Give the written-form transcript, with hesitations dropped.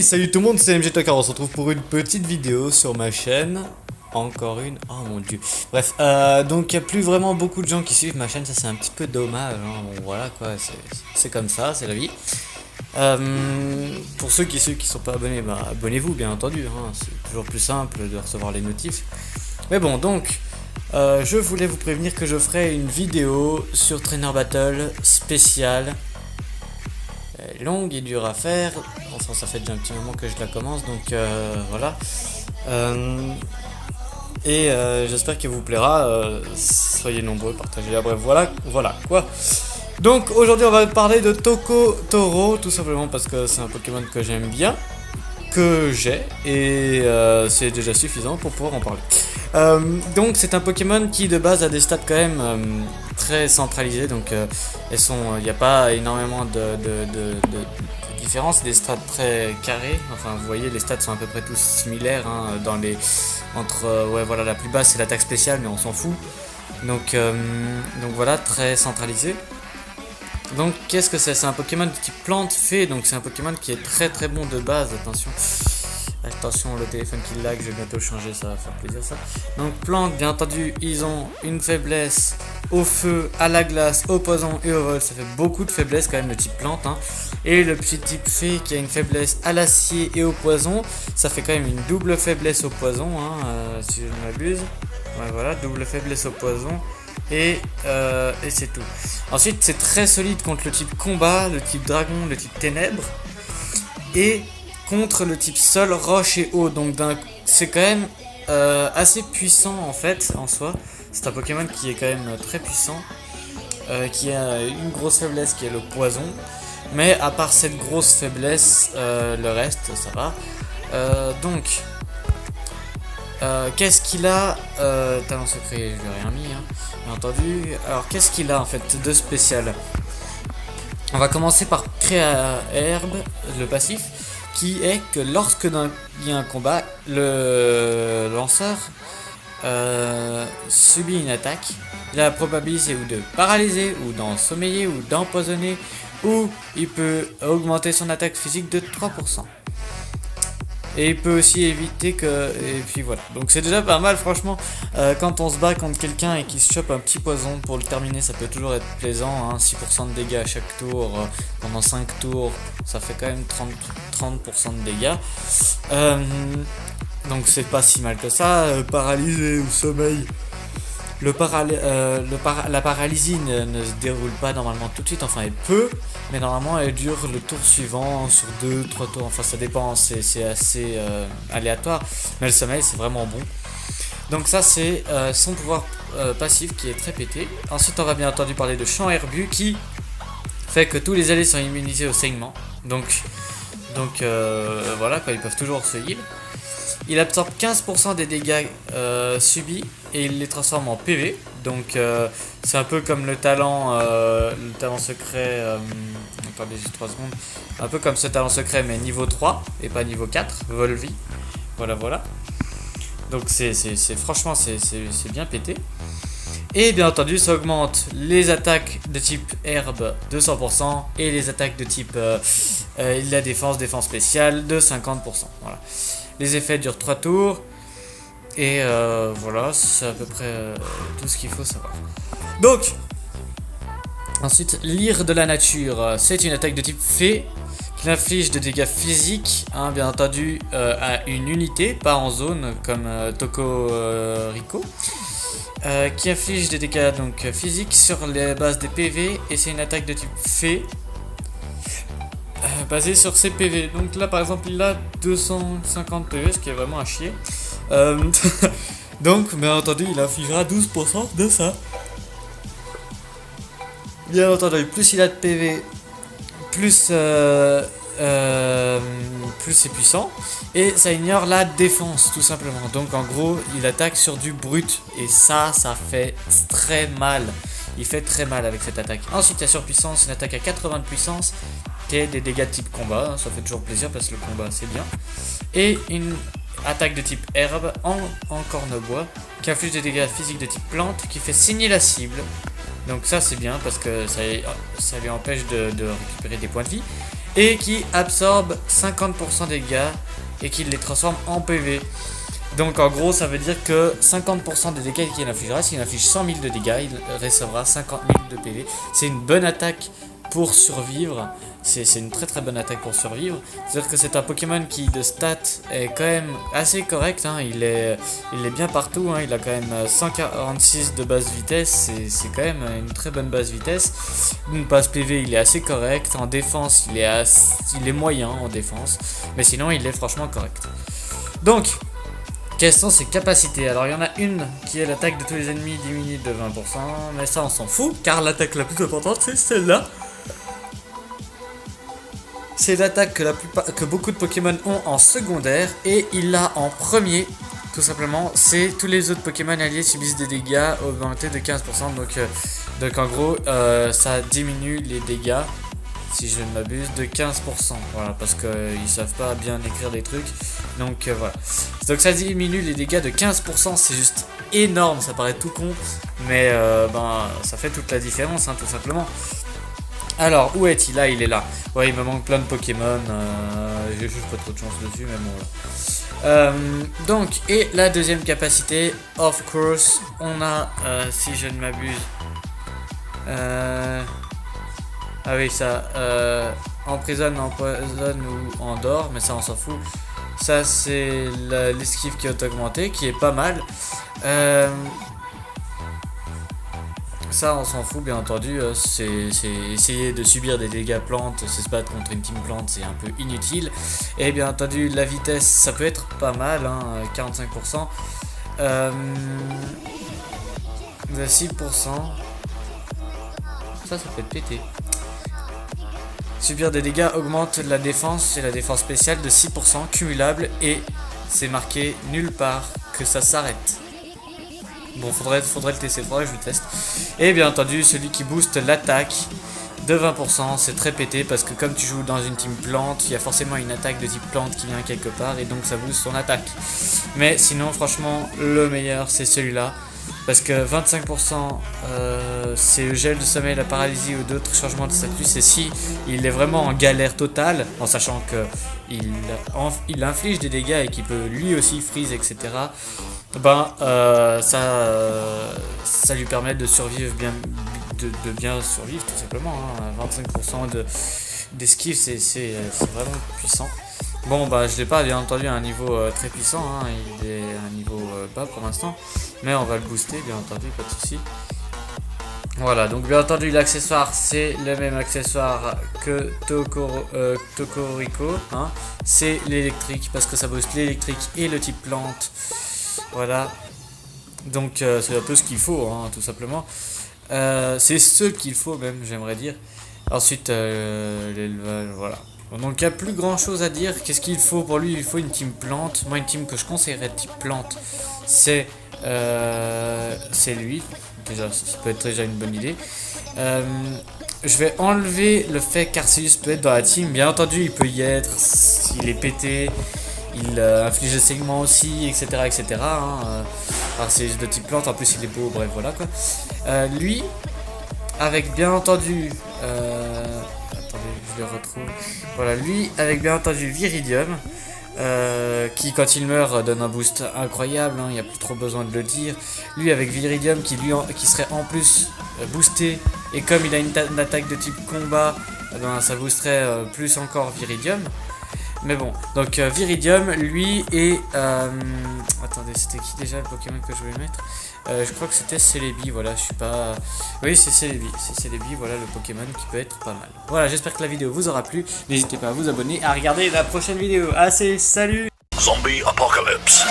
Salut tout le monde, c'est MG Tokar, on se retrouve pour une petite vidéo sur ma chaîne. Encore une, oh mon dieu. Bref, donc il n'y a plus vraiment beaucoup de gens qui suivent ma chaîne, ça c'est un petit peu dommage, hein. Bon, voilà quoi, c'est comme ça, c'est la vie. Pour ceux qui sont pas abonnés, bah, abonnez-vous bien entendu, hein. C'est toujours plus simple de recevoir les notifs. Mais bon, donc, je voulais vous prévenir que je ferai une vidéo sur Trainer Battle spéciale. Longue et dure à faire, enfin ça fait déjà un petit moment que je la commence, donc voilà. J'espère qu'elle vous plaira, soyez nombreux, partagez-la, bref, voilà quoi. Donc aujourd'hui on va parler de Tokotoro, tout simplement parce que c'est un Pokémon que j'aime bien, que j'ai, et c'est déjà suffisant pour pouvoir en parler. Donc c'est un Pokémon qui de base a des stats quand même très centralisés, donc il n'y a pas énormément de différence, des stats très carrés, enfin vous voyez les stats sont à peu près tous similaires, hein, ouais voilà, la plus basse c'est l'attaque spéciale mais on s'en fout, donc voilà, très centralisé. Donc qu'est-ce que c'est un Pokémon de type plante fée, donc c'est un Pokémon qui est très très bon de base, attention le téléphone qui lag, je vais bientôt changer, ça va faire plaisir ça. Donc plante, bien entendu, ils ont une faiblesse au feu, à la glace, au poison et au vol, ça fait beaucoup de faiblesses quand même le type plante, hein. Et le petit type fée qui a une faiblesse à l'acier et au poison, ça fait quand même une double faiblesse au poison, hein, si je ne m'abuse. Ouais voilà, double faiblesse au poison. Et c'est tout. Ensuite c'est très solide contre le type combat, le type dragon, le type ténèbres. Et contre le type sol, roche et eau. Donc c'est quand même assez puissant en fait en soi. C'est un Pokémon qui est quand même très puissant. Qui a une grosse faiblesse qui est le poison. Mais à part cette grosse faiblesse, le reste ça va. Qu'est-ce qu'il a, talent secret, je lui ai rien mis, hein, bien entendu. Alors qu'est-ce qu'il a en fait de spécial? On va commencer par Créa-Herbe, le passif, qui est que lorsque il y a un combat, le lanceur subit une attaque, il a la probabilité ou de paralyser, ou d'ensommeiller, ou d'empoisonner, ou il peut augmenter son attaque physique de 3%. Et il peut aussi éviter que... Et puis voilà. Donc c'est déjà pas mal franchement. Quand on se bat contre quelqu'un et qu'il se chope un petit poison, pour le terminer ça peut toujours être plaisant, hein. 6% de dégâts à chaque tour, pendant 5 tours, ça fait quand même 30% de dégâts. Donc c'est pas si mal que ça. Paralysé ou sommeil. La paralysie ne se déroule pas normalement tout de suite, enfin elle peut, mais normalement elle dure le tour suivant sur 2-3 tours, enfin ça dépend, c'est assez aléatoire, mais le sommeil c'est vraiment bon. Donc ça c'est son pouvoir passif qui est très pété. Ensuite on va bien entendu parler de champ herbu qui fait que tous les alliés sont immunisés au saignement, donc voilà quoi, ils peuvent toujours se heal. Il absorbe 15% des dégâts subis et il les transforme en PV. Donc c'est un peu comme le talent secret. Attendez, j'ai 3 secondes. Un peu comme ce talent secret mais niveau 3 et pas niveau 4. Volvi. Voilà. Donc franchement c'est bien pété. Et bien entendu ça augmente les attaques de type herbe de 100% et les attaques de type la défense spéciale de 50%. Voilà. Les effets durent 3 tours. Et voilà, c'est à peu près tout ce qu'il faut savoir. Donc, ensuite, lyre de la nature. C'est une attaque de type fée qui inflige de dégâts physiques, hein, bien entendu, à une unité, pas en zone comme Tokorico. Qui inflige des dégâts donc, physiques sur les bases des PV. Et c'est une attaque de type fée. Basé sur ses PV. Donc là par exemple il a 250 PV, ce qui est vraiment à chier. Donc bien entendu il infligera 12% de ça. Bien entendu plus il a de PV, plus c'est puissant. Et ça ignore la défense tout simplement. Donc en gros il attaque sur du brut. Et ça fait très mal. Il fait très mal avec cette attaque. Ensuite il y a surpuissance, une attaque à 80 de puissance. Des dégâts de type combat, ça fait toujours plaisir parce que le combat c'est bien. Et une attaque de type herbe en corne-bois qui inflige des dégâts physiques de type plante qui fait saigner la cible. Donc ça c'est bien parce que ça lui empêche de récupérer des points de vie. et qui absorbe 50% des dégâts et qui les transforme en PV. Donc en gros ça veut dire que 50% des dégâts qu'il infligera, s'il inflige 100 000 de dégâts, il recevra 50 000 de PV. C'est une bonne attaque pour survivre, c'est une très bonne attaque pour survivre. C'est-à-dire que c'est un Pokémon qui de stats est quand même assez correct, hein. Il est bien partout, hein. Il a quand même 146 de base vitesse, c'est quand même une très bonne base vitesse. Une base PV il est assez correct, en défense il est moyen en défense, mais sinon il est franchement correct. Donc quelles sont ses capacités? Alors il y en a une qui est l'attaque de tous les ennemis diminue de 20%, mais ça on s'en fout, car l'attaque la plus importante c'est celle-là. C'est l'attaque que beaucoup de Pokémon ont en secondaire, et il l'a en premier, tout simplement. C'est tous les autres Pokémon alliés subissent des dégâts augmentés de 15%, donc en gros ça diminue les dégâts, si je ne m'abuse, de 15%, voilà, parce qu'ils savent pas bien écrire des trucs, donc voilà. Donc ça diminue les dégâts de 15%, c'est juste énorme, ça paraît tout con, mais ça fait toute la différence, hein, tout simplement. Alors, où est-il? Là, il est là. Ouais, il me manque plein de Pokémon, j'ai juste pas trop de chance dessus, mais bon, voilà. Donc, et la deuxième capacité, of course, on a, si je ne m'abuse, ah oui, ça, emprisonne, empoisonne ou endort, mais ça on s'en fout. Ça c'est l'esquive qui est augmentée, qui est pas mal. Ça on s'en fout bien entendu, c'est essayer de subir des dégâts plantes, se battre contre une team plante, c'est un peu inutile. Et bien entendu la vitesse ça peut être pas mal, hein, 45%. De 6%. Ça peut être pété. Subir des dégâts augmente la défense et la défense spéciale de 6% cumulable, et c'est marqué nulle part que ça s'arrête. Bon, faudrait le tester, faudrait que je le teste. Et bien entendu, celui qui booste l'attaque de 20%, c'est très pété parce que comme tu joues dans une team plante, il y a forcément une attaque de type plante qui vient quelque part et donc ça booste son attaque. Mais sinon, franchement, le meilleur c'est celui-là. Parce que 25% c'est le gel de sommeil, la paralysie ou d'autres changements de statut. C'est si il est vraiment en galère totale, en sachant que il inflige des dégâts et qu'il peut lui aussi freeze, etc. Ça lui permet de survivre de bien survivre tout simplement, hein. 25% d'esquive, c'est vraiment puissant. Bon je l'ai pas bien entendu à un niveau très puissant, hein. Il est à un niveau bas pour l'instant, mais on va le booster bien entendu, pas de soucis. Voilà, donc bien entendu l'accessoire c'est le même accessoire que Tokoriko, hein. C'est l'électrique parce que ça booste l'électrique et le type plante. Voilà, donc c'est un peu ce qu'il faut, hein, tout simplement. C'est ce qu'il faut même, j'aimerais dire. Ensuite l'élevage, voilà. Donc il n'y a plus grand chose à dire. Qu'est-ce qu'il faut pour lui? Il faut une team plante. Moi une team que je conseillerais de type plante, c'est lui. Déjà ça peut être déjà une bonne idée. Je vais enlever le fait qu'Arceus peut être dans la team. Bien entendu il peut y être, il est pété, il inflige des segments aussi, etc. Hein. Arceus de type plante, en plus il est beau, bref voilà quoi. Lui avec bien entendu je le retrouve. Voilà, lui avec bien entendu Viridium, qui quand il meurt donne un boost incroyable, hein, il n'y a plus trop besoin de le dire. Lui avec Viridium qui serait en plus boosté, et comme il a une attaque de type combat, ça boosterait plus encore Viridium. Mais bon, donc Viridium, lui et... attendez, c'était qui déjà le Pokémon que je voulais mettre? Je crois que c'était Celebi, voilà, je suis pas... Oui, c'est Celebi, voilà le Pokémon qui peut être pas mal. Voilà, j'espère que la vidéo vous aura plu. N'hésitez pas à vous abonner, à regarder la prochaine vidéo. Salut! Zombie Apocalypse.